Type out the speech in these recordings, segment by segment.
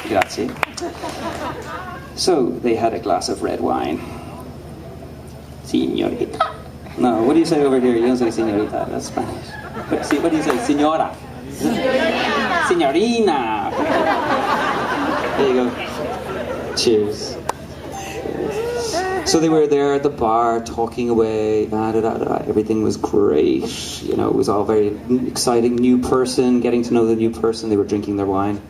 Grazie. So they had a glass of red wine. Signorita. No, what do you say over here? You don't say signorita, that's Spanish. But see, what do you say? Signora. Signorina. There you go. Cheers. So they were there at the bar, talking away, everything was great. You know, it was all very exciting. New person, getting to know the new person. They were drinking their wine.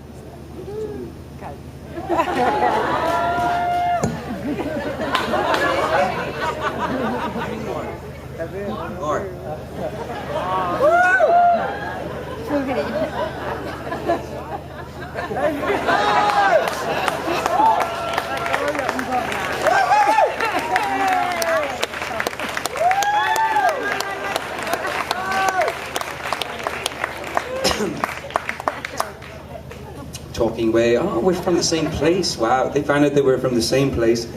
Talking away, oh, we're from the same place. Wow, they found out they were from the same place.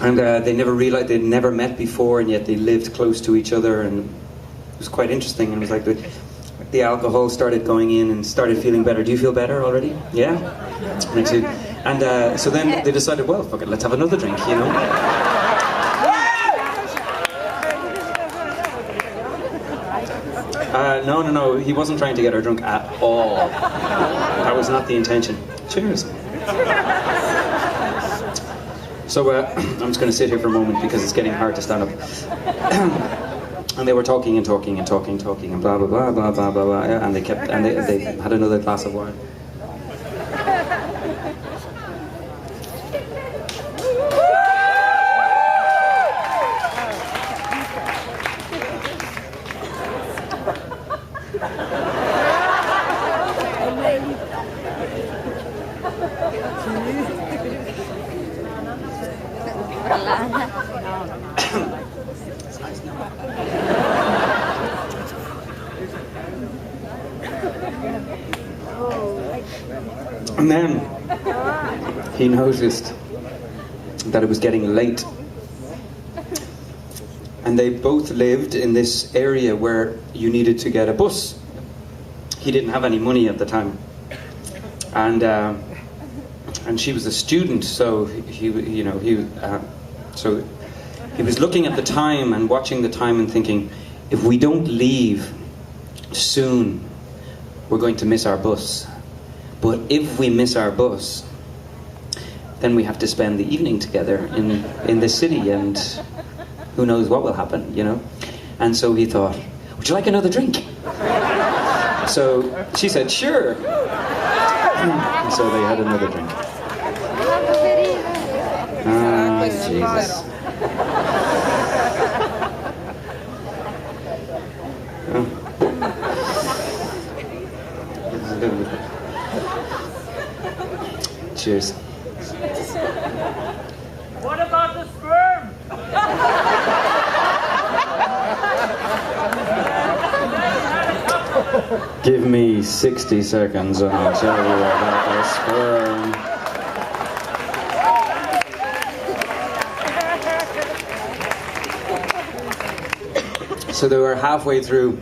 And they never realized they'd never met before, and yet they lived close to each other, and it was quite interesting. And it was like the alcohol started going in and started feeling better. Do you feel better already? Yeah? Me too. And so then they decided, well, fuck it, let's have another drink, you know? No, he wasn't trying to get her drunk at all. That was not the intention. Cheers. So I'm just going to sit here for a moment because it's getting hard to stand up. And they were talking and talking and talking and blah blah blah blah blah blah blah, and they had another glass of wine. And then he noticed that it was getting late. And they both lived in this area where you needed to get a bus. He didn't have any money at the time. And she was a student, so he was looking at the time and watching the time and thinking, if we don't leave soon, we're going to miss our bus. But if we miss our bus, then we have to spend the evening together in the city, and who knows what will happen, you know? And so he thought, would you like another drink? So she said, sure. And so they had another drink. Ah, Jesus. Cheers. What about the sperm? Give me 60 seconds and I'll tell you about the sperm. So they were halfway through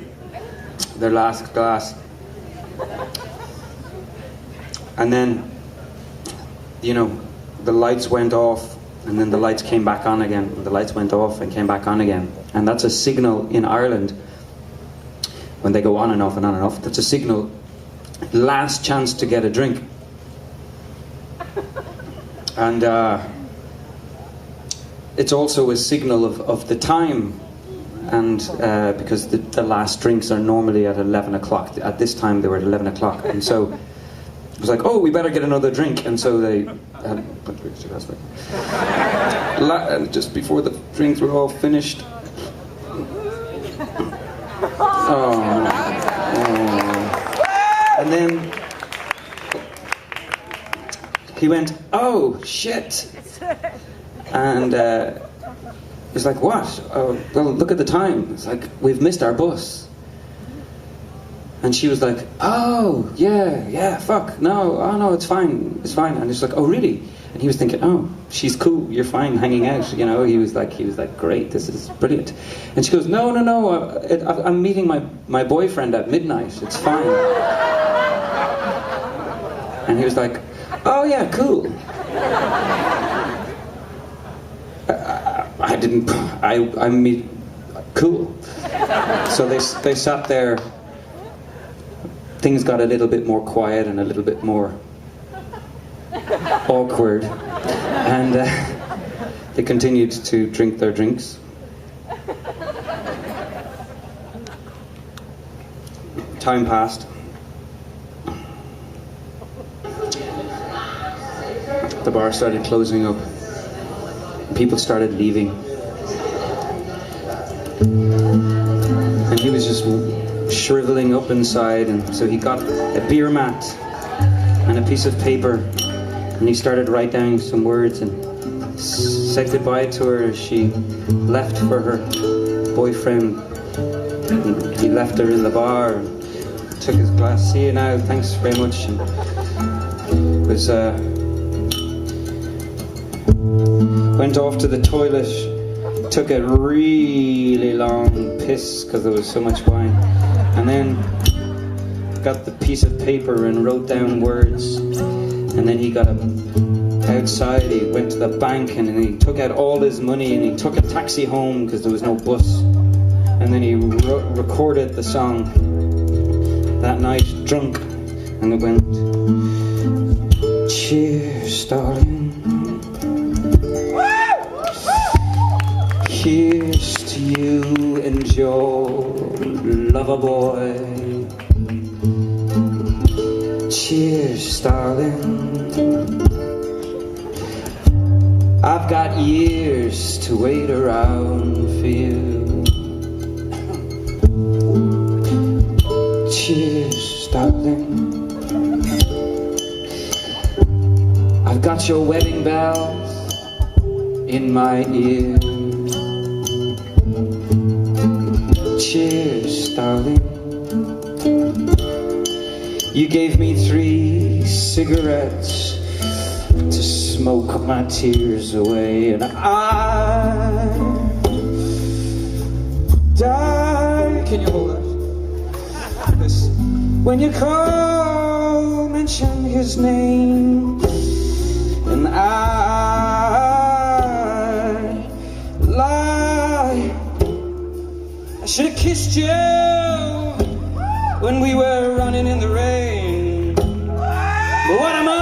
their last glass. And then, you know, the lights went off, and then the lights came back on again. And the lights went off and came back on again. And that's a signal in Ireland, when they go on and off and on and off, that's a signal, last chance to get a drink. And it's also a signal of the time. And because the last drinks are normally at 11 o'clock. At this time they were at 11 o'clock. And so it was like, oh, we better get another drink. And so they had, and just before the drinks were all finished. Oh. And then he went, oh, shit. And he was like, what? Oh, well, look at the time. It's like, we've missed our bus. And she was like, oh, yeah, fuck, no, oh no, it's fine. And he's like, oh really? And he was thinking, oh, she's cool, you're fine hanging out, you know. He was like, great, this is brilliant. And she goes, no, I'm meeting my boyfriend at midnight, it's fine. And he was like, oh yeah, cool. Cool. So they sat there. Things got a little bit more quiet and a little bit more awkward, and they continued to drink their drinks. Time passed. The bar started closing up. People started leaving. And he was just shriveling up inside, and so he got a beer mat and a piece of paper, and he started writing down some words and said goodbye to her as she left for her boyfriend. And he left her in the bar and took his glass. See you now, thanks very much. And was went off to the toilet, took a really long piss because there was so much wine, and then got the piece of paper and wrote down words. And then he got outside, he went to the bank, and he took out all his money, and he took a taxi home because there was no bus. And then he recorded the song that night, drunk, and it went, cheers, darling. Here's to you and your lover boy. Cheers, darling. I've got years to wait around for you. Cheers, darling. I've got your wedding bells in my ear. Cheers, darling. You gave me 3 cigarettes to smoke my tears away, and I died. Can you hold it? This. When you call, mention his name, and I lie. I should have kissed you when we were running in the rain. But what am I?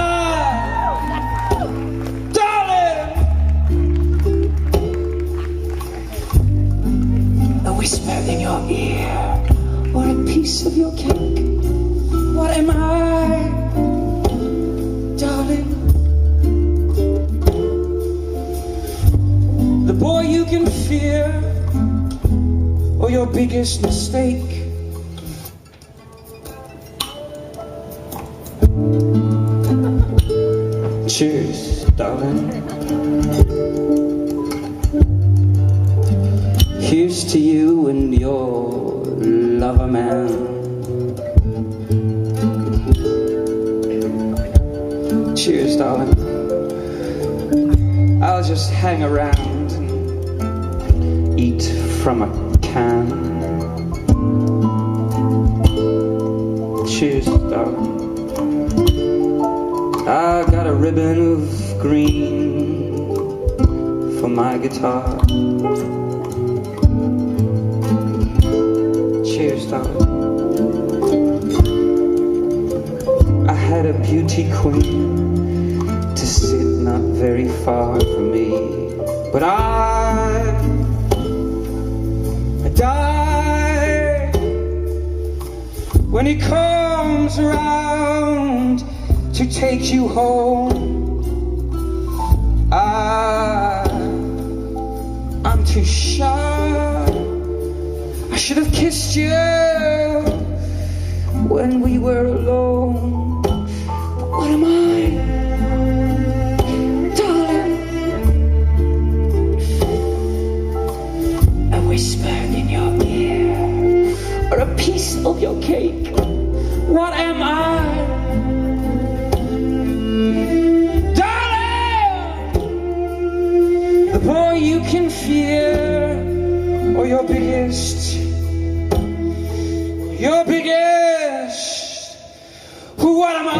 Darling! A whisper in your ear, or a piece of your cake. What am I? Darling? The boy you can fear, or your biggest mistake. Cheers, darling. Here's to you and your lover man. Cheers, darling. I'll just hang around and eat from a can. Cheers, darling. I got a ribbon of green for my guitar. Cheers, darling. I had a beauty queen to sit not very far from me, but I died when he comes around to take you home. I'm too shy. I should have kissed you when we were alone. But what am I, darling? A whisper in your ear, or a piece of your cake. you can fear, or your biggest, what am I?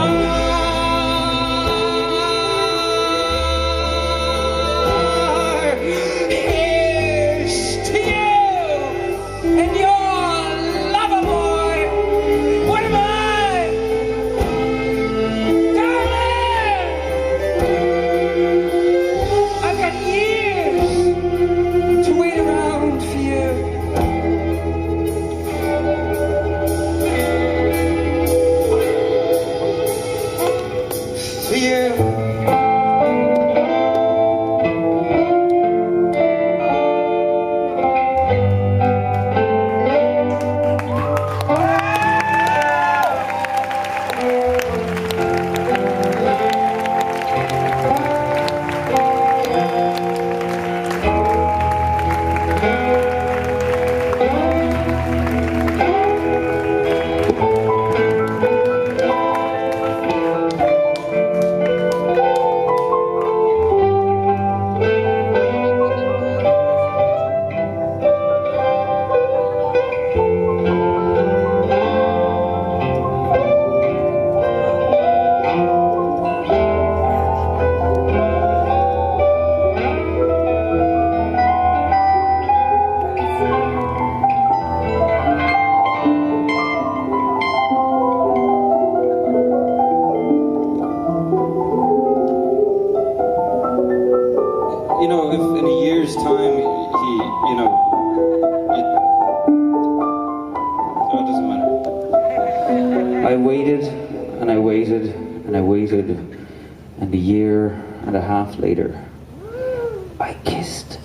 You know, if in a year's time so it doesn't matter. I waited and I waited and I waited, and a year and a half later, I kissed